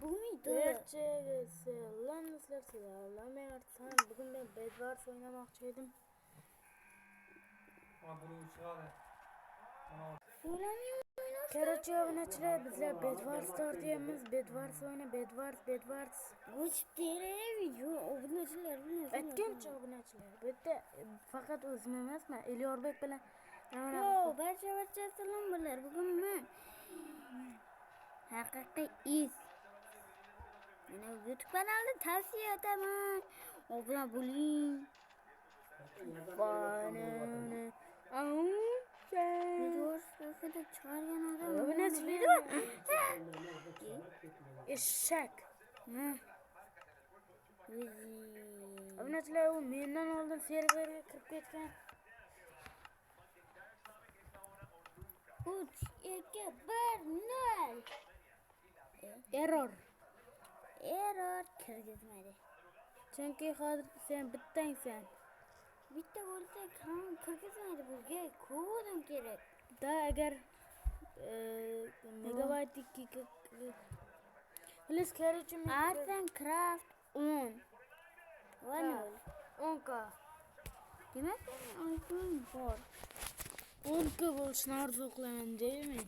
bo'lmaydi. Barchaga salom do'stlar, salom agarsan. Bugun men Bedwars o'ynamoqchi edim. Короче, obunachilar, bizlar Bedwars tortyapmiz. Bedwars o'yna, Bedwars. O'chib video obunachilar bilan. Aytgancha obunachilar. Bu yerda faqat o'zim emasman, Elyorbek bilan Yo, barcha salom bo'lar. Bugun men haqiqiy Mana YouTube kanalida tavsiya etaman. Obuna bo'ling. Videoda chiqargan odam obunachilar. Eshak. Obunachilar, u mendan oldin serverga kirib ketgan. 3, 2, 1, 0. Error kirgizmadi. Chunki hozir sen bittangsan. Bitta bo'lsa ham kirgizmaydi bizga kodam kerak. Da agar megabayt Please короче Arts and Craft 10. 10k. Demak, 10 bor. 10k bo'lishni orzu qilaman deyman.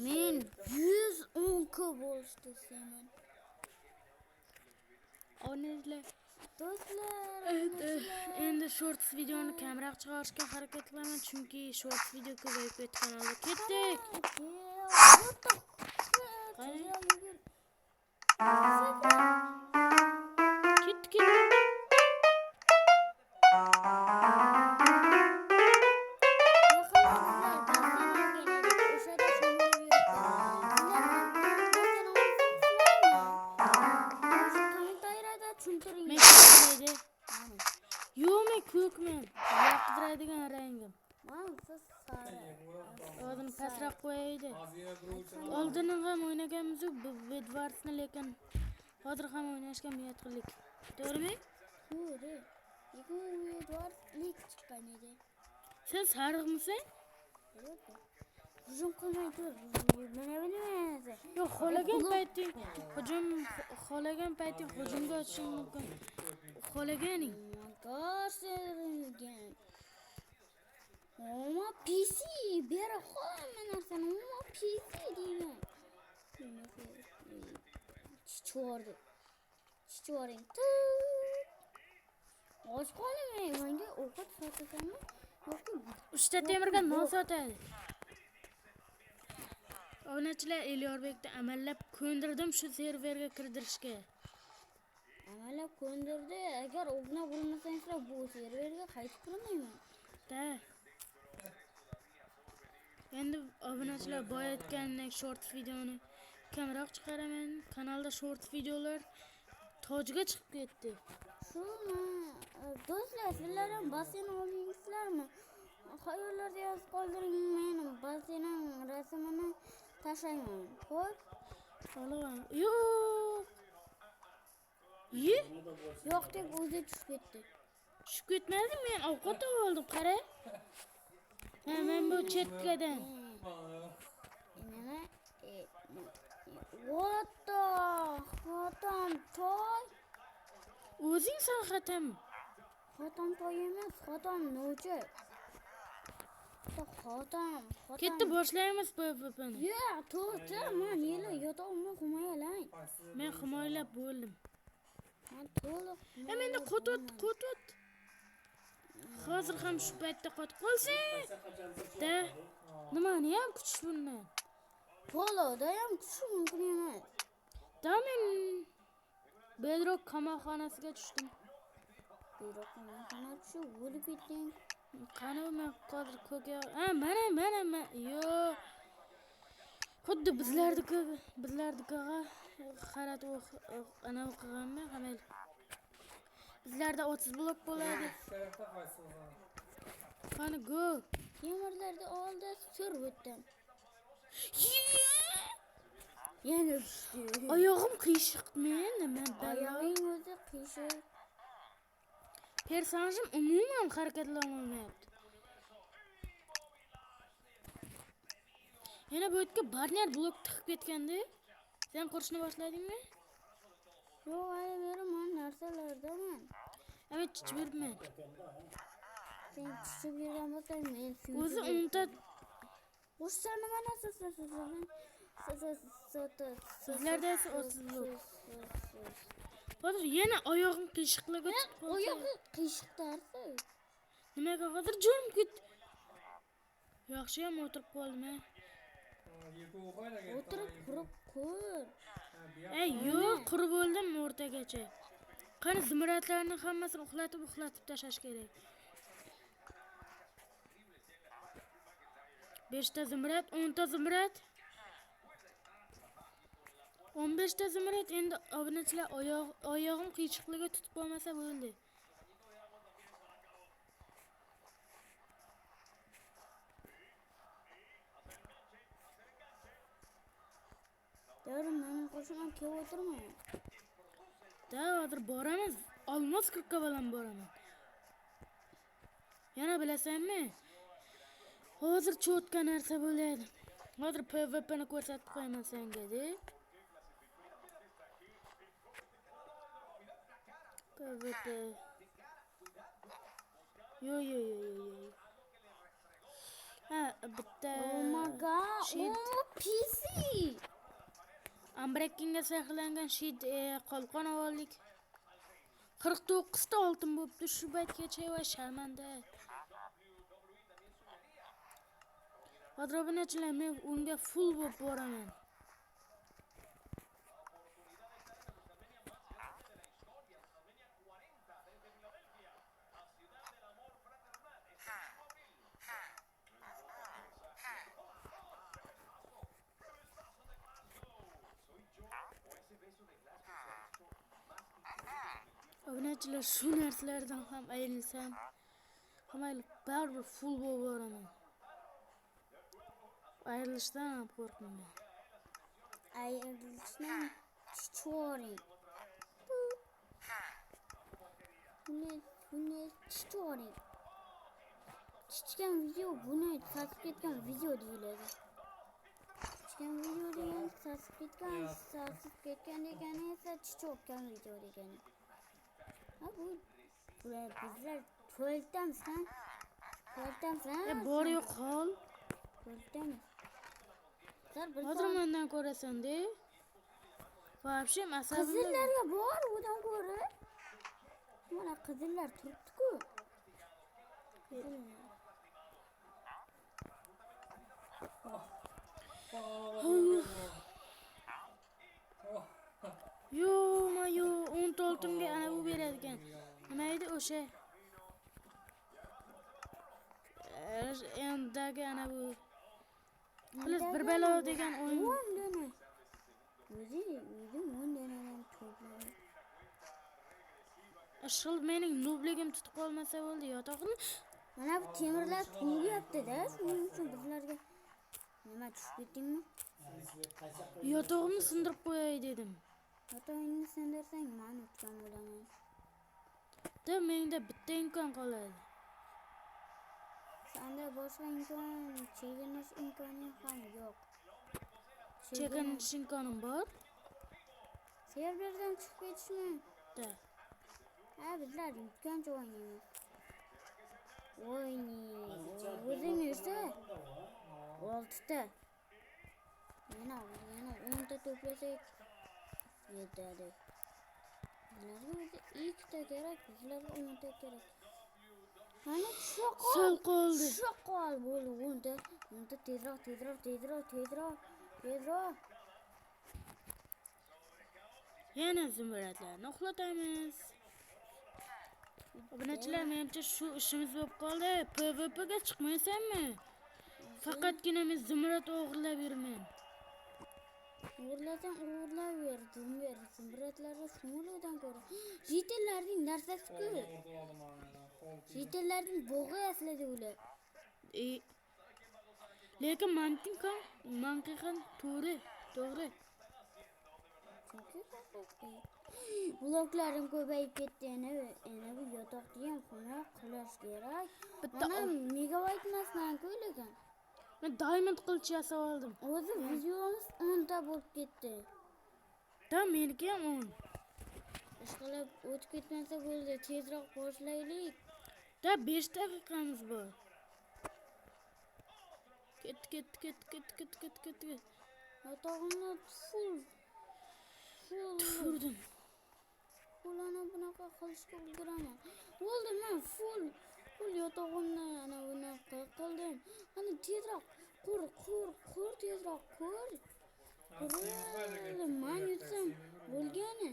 Men 110k bo'lishni istayman. Onalar, do'stlar, endi shorts videoni kamroq chiqarishga harakat qilaman, chunki shorts video ko'payib ketdi kanalda. Ketdik. Ketdik. Ko'kmen, yoqtiradigan rangim. O'zini pastroq qo'yaydi. Oldin ham o'ynaganmiz Bedwarsni, lekin hozir ham o'ynashga niyat qildik. To'g'rimi? To'g'ri. Lekin Bedwars lik chiqqan edi. Sen sariqmisan? Hujum qilmay tur. Mana bilmaysan. Yo'q, xohlagan payting hujumga o'tishing mumkin. Xohlaganing. Ko'rsatilgan. Oma PC bera hamma narsani oma PC degan. Chichoring. Och qolaman, menga ovqat sotasanmi? Yo'qmi? 3 ta temirga non sotadi. Obunachilar, Elyorbekni amallab ko'ndirdim shu serverga kirdirishga. Amallab ko'ndirdi. Agar obuna bo'lmasanglar bu serverga qaytib kirmayman. Da. Endi obunachilar, boya aytganimdek shorts videoni kamroq chiqaraman. Kanalda shorts videolar tojga chiqib ketdi. Shumi? Do'stlar, sizlar ham basen oldingizlarmi? Xayollarda yozib qoldiring, men basening rasmini tashlayman. Xo'p? Olaman. Yo'q. Yo'q deb o'zi tushib ketdi. Tushib ketmadim, men ovqat oldim, qara. Men bu chetkadan. Nima? What the? Xotam toy. O'zing san xatam. Xotam toy emas, xotam nocha. Xotam. Ketdi, boshlaymiz PvP'ni. Yo'q, to'g'ri, men yili yotog'imni himoyalang. Men himoyalab bo'ldim. Men to'liq. Menda qotut. Hozir ham shu paytda qotib qolsang. Da. Nimani ham kutish bundan? Poloda ham kutish mumkin emas. Da men Bedrock qamoqxonasiga tushdim. Bedrock qamoqxonasi o'lib ketding. Qani men hozir ko'kga. Mana. Yo'q. Xuddi bizlardikiga qaratib ana o'qiganmi? Hamel. Bizlarda 30 blok bo'ladi. Qani go. Temirlarda oldi sur o'tdim. Yana oyog'im qiyshiq men, nima oyog'ing o'zi qiyshiq. Personajim umuman harakatlana olmayapti. Yana bu yerga barner blok tiqib ketganda. Sen qurishni boshladingmi? Yo'q, ayveraman narsalardaman. Men chichib yuribman. Sen tushib yurgan bo'lsang, men O'zi unta Qo'shsani mana sizlarda esa o'siz yo'q. Hozir yana oyog'im qiyshiqlarga chiqib qoldi. Oyog'i qiyshiqdarsi. Nimaga hozir jo'm ket. Yaxshi ham o'tirib qoldim. O'tirib qurib ko'r. Yo'q, qurib bo'ldim o'rtagacha. Qani zimratlarning hammasini uxlatib tashlash kerak. 5 ta zimrat, 10 ta zimrat. 15 ta zimrat. Endi obunachilar oyog'im qiyshiqligiga tutib qolmasa bo'ldi. Davrim, mening qo'shimam kelib o'tirma. Hozir boramiz. Olmos kirqqa bilan boraman. Yana bilasanmi? Hozir cho'tka narsa bo'ladi. Hozir PvP ni ko'rsatib qo'yaman senga-da. PvP. Yo. Bitta. Oh my god. Oh, PC. Unbreakingga saqlangan shit qalqon oldik. 49 ta oltin bo'pti shu paytgacha va sharmanda. Hozir obunachilar, men unga full bo'lib boraman. Obunachilar, shu narsalardan ham ayrilsam, hamma baribir full bo'lib boraman. Ayrilishdan ham qo'rqmayman. Ayrilishdan chichoring. Buni chichoring. Chichgan video buni sasib ketgan video deyiladi. Chichgan video degan sasib ketgan degani esa chichokkan video degani. Ha bu bizlar to'ltamiz. Bor yo'q hol. To'ltamiz. Hozir mendan ko'rasan-da. Вообще masabim. Qizillarga bor, undan ko'ra. Mana qizillar turibdi-ku. Yo, 10 oltinga ana bu beradigan. Nima edi o'sha? Endagi ana bu Plus bir balo degan o'yin. O'zi 10 donadan to'pladim. Ashul mening nubligim tutib qolmasa bo'ldi, yotoqni. Mana bu temirlar to'lyapti-da, shuning uchun bizlarga nima tushib ketdingmi? Yotog'imni sindirib qo'yay dedim. Yotog'ingni sindirsang, men o'tgan bo'laman. Menda bitta imkon qoladi. Senda boshqa imkon, chekinish imkoning ham yo'q. Chekinish imkonim bor. Serverdan chiqib ketishmi? Bizlar yutgancha o'ynaymiz. O'zing esa 6 ta. Yana 10 ta to'plasak yetadi. Bizlarga o'zi 2 ta kerak, bizlarga 10 ta kerak. Mana Sol qoldi. Shoqol bo'ldi. 10 ta tezroq. Yana zimratlarni uxlatamiz. Obunachilar, menimcha shu ishimiz bo'lib qoldi. PvP ga chiqmaysanmi? Faqatgina men zimrat o'g'irlab yuraman. O'g'irlasang o'g'irlaver, zimratlarga shumuldan ko'ra. Jitellarning narsasi-ku. Jitellarning bog'i aslida ular. Lekin mantiqan to'g'ri. Bloklarim ko'payib ketdi. Endi bu yotoqni ham xunuk qilish kerak. Mana megabayt emasman-ku lekin. Men diamond qilch yasab oldim. O'zi videomiz 10 ta bo'lib ketdi. Da meniki ham 10. Ishqilib o'tib ketmasa bo'ldi, tezroq boshlaylik. Da 5 daqiqamiz bor. Ket. Yotog'imni full. Tufurdim. Ana bunaqa qilishga ulguraman. Bo'ldi, men full yotog'imni ana bunaqa qildim. Ana tezroq qur tezroq qur. Men yutsam bo'lgani.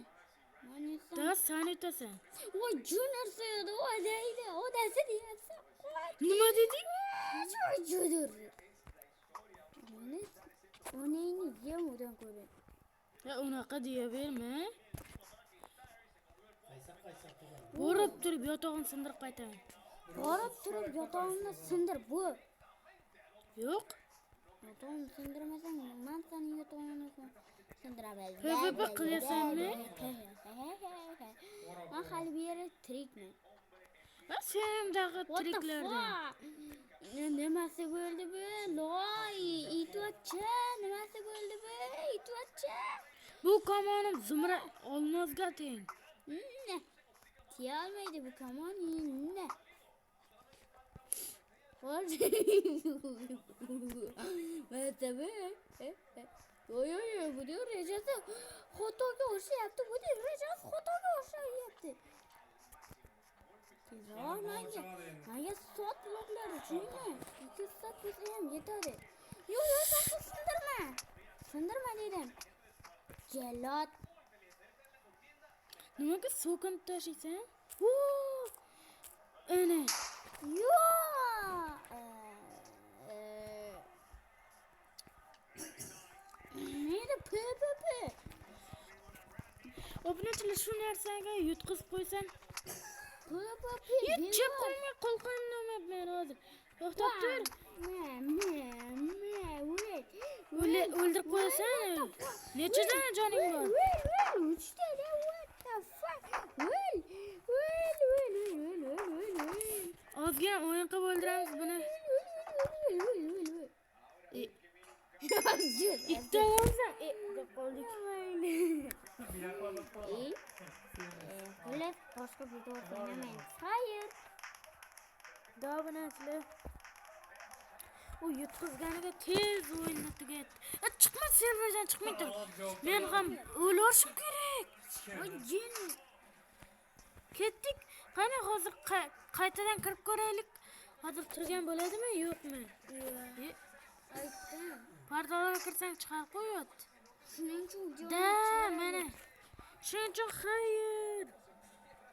Da sen yutasan. Voy junarsa edi, odaydi, odasi deyapsan. Nima deding? Judur. Onangni yem o'dan ko'ra. Ya unaqa deyaverma. Borib turib yotog'ini sindirib qaytaman. Borib turib yotog'imni sindir bu. Yo'q. Yotog'imni sindirmasang, men sening yotog'ingni sindiraman. PvP qilasanmi? Men hali bu yerda tirikman. Ha sen dağı triklerden. Nimasi bo'ldi bu? Loy, itvacha, nimasi bo'ldi bu? Itvacha. Bu kamonim zumra olmazga teng. Ne? Tiyalmaydi bu kamon. Ne? Tabi. Oy, bu diyor rejası xotoga o'xshayapti. Bu diyor rejası xotoga o'xshayapti. Menga soat bloklari tushunmi? 2 soat bo'lsa ham yetadi. Yo'q, sindirma dedim. Jalot. Nimaga so'kin tashiysan? Ana. Yo'q. Neydi PvP? Obunachilar shu narsaga yutqizib qo'ysan. PvP. Yetib qo'ymay qo'lqonimni olmayapman hozir. To'xtab tur. O'ldirib qo'yasan. Necha dona joning bor? 3 dona. What the fuck? Ozgina o'yin qilib o'ldiramiz buni. Ikkita olsa, deb qoldik. Xullas, boshqa video o'ynamaymiz. Xayr. Obunachilar. U yutqizganiga tez o'yinni tugatdi. Chiqma serverdan chiqmay tur. Men ham o'lishim kerak. Voy jin. Ketdik. Qani hozir qaytadan kirib ko'raylik. Hozir turgan bo'ladimi, yo'qmi? Aytdim. Portalga kirsang chiqarib qo'yadi. Shuning uchun Da, mana. Shuning uchun xayr.